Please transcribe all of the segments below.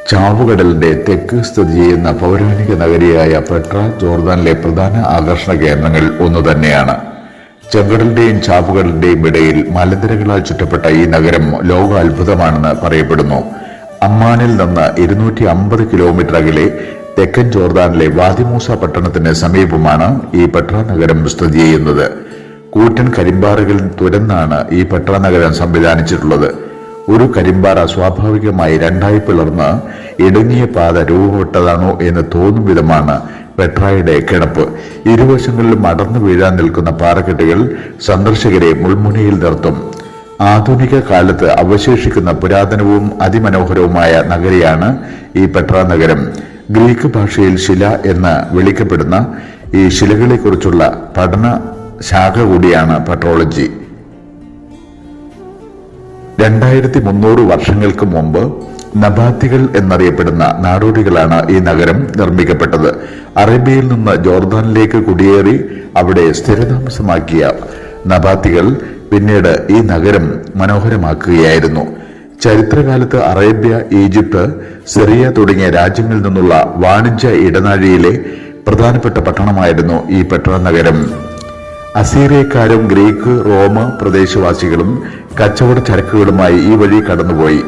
ചാവുകടലിന്റെ തെക്ക് സ്ഥിതി ചെയ്യുന്ന പൗരാണിക നഗരിയായ പെട്ര ജോർദാനിലെ പ്രധാന ആകർഷണ കേന്ദ്രങ്ങൾ ഒന്നുതന്നെയാണ്. ചെങ്കടലിന്റെയും ചാവുകടലിന്റെയും ഇടയിൽ മലനിരകളാൽ ചുറ്റപ്പെട്ട ഈ നഗരം ലോക അത്ഭുതമാണെന്ന് പറയപ്പെടുന്നു. അമ്മാനിൽ നിന്ന് 250 കിലോമീറ്റർ അകലെ തെക്കൻ ജോർദാനിലെ വാദിമൂസ പട്ടണത്തിന് സമീപമാണ് ഈ പെട്ര നഗരം സ്ഥിതി ചെയ്യുന്നത്. കൂറ്റൻ കരിമ്പാറകളിൽ തുരന്നാണ് ഈ പെട്ര നഗരം സംവിധാനിച്ചിട്ടുള്ളത്. ഒരു കരിമ്പാറ സ്വാഭാവികമായി രണ്ടായി പിളർന്ന് ഇടുങ്ങിയ പാത രൂപപ്പെട്ടതാണോ എന്ന് തോന്നും വിധമാണ് പെട്രയുടെ കിടപ്പ്. ഇരുവശങ്ങളിലും അടർന്നു വീഴാൻ നിൽക്കുന്ന പാറക്കെട്ടുകൾ സന്ദർശകരെ മുൾമുനയിൽ നിർത്തും. ആധുനിക കാലത്ത് അവശേഷിക്കുന്ന പുരാതനവും അതിമനോഹരവുമായ നഗരിയാണ് ഈ പെട്ര നഗരം. ഗ്രീക്ക് ഭാഷയിൽ ശില എന്ന് വിളിക്കപ്പെടുന്ന ഈ ശിലകളെക്കുറിച്ചുള്ള പഠന ശാഖ കൂടിയാണ് പെട്രോളജി. 2300 വർഷങ്ങൾക്ക് മുമ്പ് നബാത്തികൾ എന്നറിയപ്പെടുന്ന നാടോടികളാണ് ഈ നഗരം നിർമ്മിക്കപ്പെട്ടത്. അറേബ്യയിൽ നിന്ന് ജോർദാനിലേക്ക് കുടിയേറി അവിടെ സ്ഥിരതാമസമാക്കിയ നബാത്തികൾ പിന്നീട് ഈ നഗരം മനോഹരമാക്കുകയായിരുന്നു. ചരിത്രകാലത്ത് അറേബ്യ, ഈജിപ്ത്, സിറിയ തുടങ്ങിയ രാജ്യങ്ങളിൽ നിന്നുള്ള വാണിജ്യ ഇടനാഴിയിലെ പ്രധാനപ്പെട്ട പട്ടണമായിരുന്നു ഈ പെട്ര നഗരം. അസീറിയക്കാരും ഗ്രീക്ക്, റോമ പ്രദേശവാസികളും കച്ചവട ചരക്കുകളുമായി ഈ വഴി കടന്നുപോയി.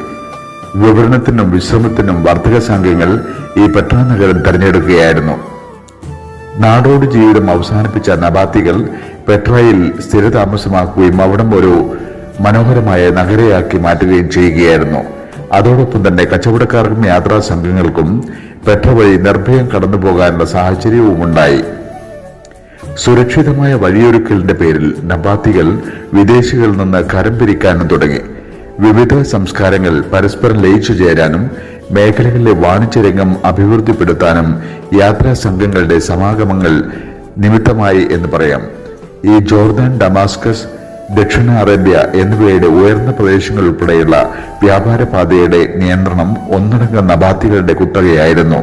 വിവരണത്തിനും വിശ്രമത്തിനും വർത്തക സംഘങ്ങൾ ഈ പെട്ര നഗരം തെരഞ്ഞെടുക്കുകയായിരുന്നു. നാടോടി ജീവിതം അവസാനിപ്പിച്ച നബാത്തികൾ പെട്രയിൽ സ്ഥിരതാമസമാക്കുകയും അവിടം ഒരു മനോഹരമായ നഗരയാക്കി മാറ്റുകയും ചെയ്യുകയായിരുന്നു. അതോടൊപ്പം തന്നെ കച്ചവടക്കാർക്കും യാത്രാ സംഘങ്ങൾക്കും പെട്ര വഴി നിർഭയം കടന്നുപോകാനുള്ള സാഹചര്യവും ഉണ്ടായി. സുരക്ഷിതമായ വഴിയൊരുക്കലിന്റെ പേരിൽ നബാത്തികൾ വിദേശികളിൽ നിന്ന് കരം പിരിക്കാനും തുടങ്ങി. വിവിധ സംസ്കാരങ്ങൾ പരസ്പരം ലയിച്ചു ചേരാനും മേഖലകളിലെ വാണിജ്യരംഗം അഭിവൃദ്ധിപ്പെടുത്താനും യാത്രാ സംഘങ്ങളുടെ സമാഗമങ്ങൾ നിമിത്തമായി എന്ന് പറയാം. ഈ ജോർദാൻ, ഡമാസ്കസ്, ദക്ഷിണ അറേബ്യ എന്നിവയുടെ ഉയർന്ന പ്രദേശങ്ങൾ ഉൾപ്പെടെയുള്ള വ്യാപാര പാതയുടെ നിയന്ത്രണം ഒന്നടങ്കം നബാത്തികളുടെ കുത്തകയായിരുന്നു.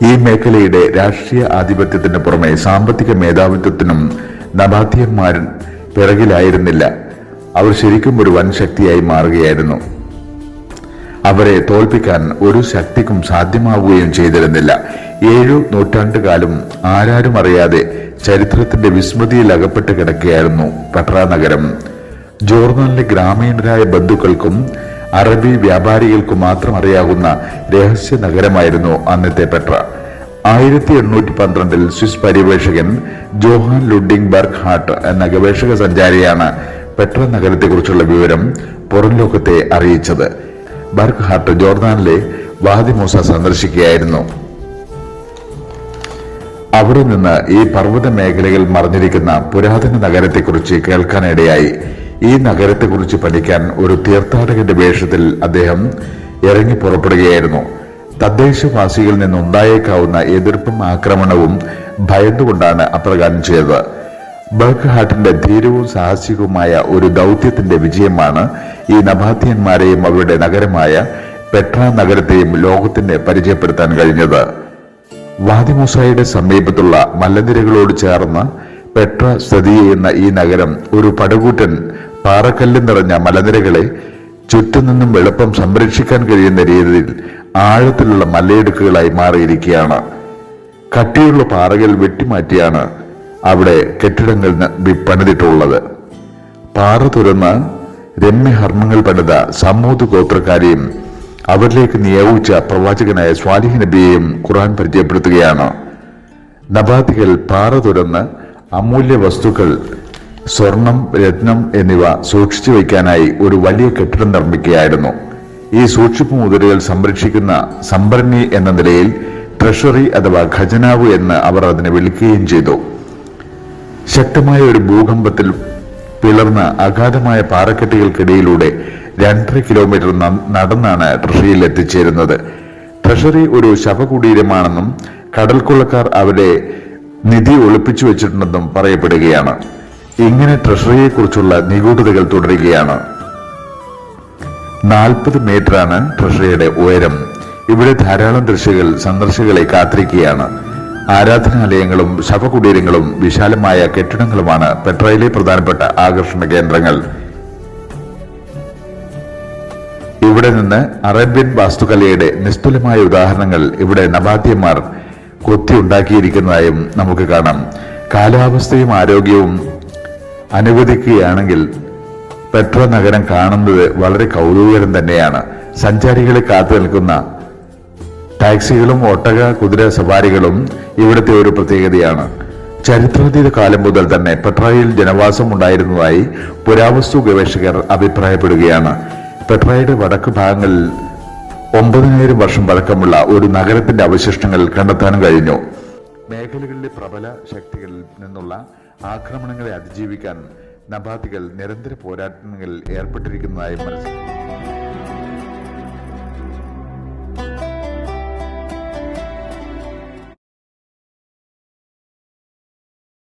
ഈ മേഖലയുടെ രാഷ്ട്രീയ ആധിപത്യത്തിന് പുറമെ സാമ്പത്തിക മേധാവിത്വത്തിനും നബാത്തിയന്മാർ പിറകിലായിരുന്നില്ല. അവർ ശരിക്കും ഒരു വൻ ശക്തിയായി മാറുകയായിരുന്നു. അവരെ തോൽപ്പിക്കാൻ ഒരു ശക്തിക്കും സാധ്യമാവുകയും ചെയ്തിരുന്നില്ല. 7 നൂറ്റാണ്ടുകാലം ആരാരും അറിയാതെ ചരിത്രത്തിന്റെ വിസ്മൃതിയിൽ അകപ്പെട്ട് കിടക്കുകയായിരുന്നു പെട്ര നഗരം. ജോർദാനിലെ ഗ്രാമീണരായ ബന്ധുക്കൾക്കും അറബി വ്യാപാരികൾക്കു മാത്രം അറിയാവുന്ന രഹസ്യ നഗരമായിരുന്നു അന്നത്തെ പെട്ര. 1812 സ്വിസ് പര്യവേഷകൻ ജോഹാൻ ലുഡിംഗ് ബർഗ് ഹാർട്ട് എന്ന ഗവേഷക സഞ്ചാരിയാണ് പെട്ര നഗരത്തെക്കുറിച്ചുള്ള വിവരം പുറം ലോകത്തെ അറിയിച്ചത്. ബർഗ് ഹാർട്ട് ജോർദാനിലെ വാദിമൂസ സന്ദർശിക്കുകയായിരുന്നു. അവിടെ നിന്ന് ഈ പർവ്വത മേഖലകൾ മറഞ്ഞിരിക്കുന്ന പുരാതന നഗരത്തെക്കുറിച്ച് കേൾക്കാനിടയായി. ഈ നഗരത്തെക്കുറിച്ച് പഠിക്കാൻ ഒരു തീർത്ഥാടകന്റെ വേഷത്തിൽ അദ്ദേഹം ഇറങ്ങി പുറപ്പെടുകയായിരുന്നു. തദ്ദേശവാസികളിൽ നിന്നുണ്ടായേക്കാവുന്ന എതിർപ്പും ആക്രമണവും ഭയന്നുകൊണ്ടാണ് അപ്രകാരം ചെയ്തത്. ബർഗ് ഹാർട്ടിന്റെ ധീരവും സാഹസികവുമായ ഒരു ദൗത്യത്തിന്റെ വിജയമാണ് ഈ നബാത്തിയന്മാരെയും അവരുടെ നഗരമായ പെട്ര നഗരത്തെയും ലോകത്തിന് പരിചയപ്പെടുത്താൻ കഴിഞ്ഞത്. വാദിമൂസയുടെ സമീപത്തുള്ള മലനിരകളോട് ചേർന്ന് പെട്ര സ്ഥിതി ചെയ്യുന്ന ഈ നഗരം ഒരു പടുകൂറ്റൻ പാറക്കല്ല് നിറഞ്ഞ മലനിരകളെ ചുറ്റുനിന്നും എളുപ്പം സംരക്ഷിക്കാൻ കഴിയുന്ന രീതിയിൽ ആഴത്തിലുള്ള മലയിടുക്കുകളായി മാറിയിരിക്കുകയാണ്. കട്ടിയുള്ള പാറകൾ വെട്ടിമാറ്റിയാണ് അവിടെ കെട്ടിടങ്ങൾ പണിതിട്ടുള്ളത്. പാറ തുറന്ന് രമ്യഹർമ്മങ്ങൾ പണിത സമൂത് ഗോത്രക്കാരെയും അവരിലേക്ക് നിയോഗിച്ച പ്രവാചകനായ സ്വാലിഹ് നബിയെയും ഖുർആൻ പരിചയപ്പെടുത്തുകയാണ്. നബാത്തികൾ പാറ തുറന്ന് അമൂല്യ വസ്തുക്കൾ, സ്വർണം, രത്നം എന്നിവ സൂക്ഷിച്ചു വയ്ക്കാനായി ഒരു വലിയ കെട്ടിടം നിർമ്മിക്കുകയായിരുന്നു. ഈ സൂക്ഷിപ്പ് മുതലുകൾ സംരക്ഷിക്കുന്ന സംഭരണി എന്ന നിലയിൽ ട്രഷറി അഥവാ ഖജനാവ് എന്ന് അവർ അതിനെ വിളിക്കുകയും ചെയ്തു. ശക്തമായ ഒരു ഭൂകമ്പത്തിൽ പിളർന്ന അഗാധമായ പാറക്കെട്ടുകൾക്കിടയിലൂടെ 2.5 കിലോമീറ്റർ നടന്നാണ് ട്രഷറിയിൽ എത്തിച്ചേരുന്നത്. ട്രഷറി ഒരു ശവകുടീരമാണെന്നും കടൽക്കൊള്ളക്കാർ അവിടെ നിധി ഒളിപ്പിച്ചു വെച്ചിട്ടുണ്ടെന്നും പറയപ്പെടുകയാണ്. ഇങ്ങനെ ട്രഷറിയെക്കുറിച്ചുള്ള നിഗൂഢതകൾ തുടരുകയാണ്. 40 മീറ്ററാണ് ട്രഷറിയുടെ ഉയരം. ഇവിടെ ധാരാളം ദൃശ്യങ്ങൾ സന്ദർശകരെ കാത്തിരിക്കുകയാണ്. ആരാധനാലയങ്ങളും ശവകുടീരങ്ങളും വിശാലമായ കെട്ടിടങ്ങളുമാണ് പെട്രയിലെ പ്രധാനപ്പെട്ട ആകർഷണ കേന്ദ്രങ്ങൾ. ഇവിടെ നിന്ന് അറേബ്യൻ വാസ്തുകലയുടെ നിസ്തുലമായ ഉദാഹരണങ്ങൾ ഇവിടെ നബാത്യന്മാർ കൊത്തിയുണ്ടാക്കിയിരിക്കുന്നതായും നമുക്ക് കാണാം. കാലാവസ്ഥയും ആരോഗ്യവും അനുവദിക്കുകയാണെങ്കിൽ പെട്ര നഗരം കാണുന്നത് വളരെ കൗതുകകരം തന്നെയാണ്. സഞ്ചാരികളെ കാത്തു നിൽക്കുന്ന ടാക്സികളും ഒട്ടക കുതിര സവാരികളും ഇവിടുത്തെ ഒരു പ്രത്യേകതയാണ്. ചരിത്രാതീത കാലം മുതൽ തന്നെ പെട്രയിൽ ജനവാസം ഉണ്ടായിരുന്നതായി പുരാവസ്തു ഗവേഷകർ അഭിപ്രായപ്പെടുകയാണ്. പെട്രയുടെ വടക്ക് ഭാഗങ്ങളിൽ 9000 വർഷം പഴക്കമുള്ള ഒരു നഗരത്തിന്റെ അവശിഷ്ടങ്ങൾ കണ്ടെത്താനും കഴിഞ്ഞു. മേഖലകളിലെ പ്രബല ശക്തികളിൽ നിന്നുള്ള ആക്രമണങ്ങളെ അതിജീവിക്കാൻ നബാത്തികൾ നിരന്തര പോരാട്ടങ്ങളിൽ ഏർപ്പെട്ടിരിക്കുന്നതായി മനസ്സിലാക്കി.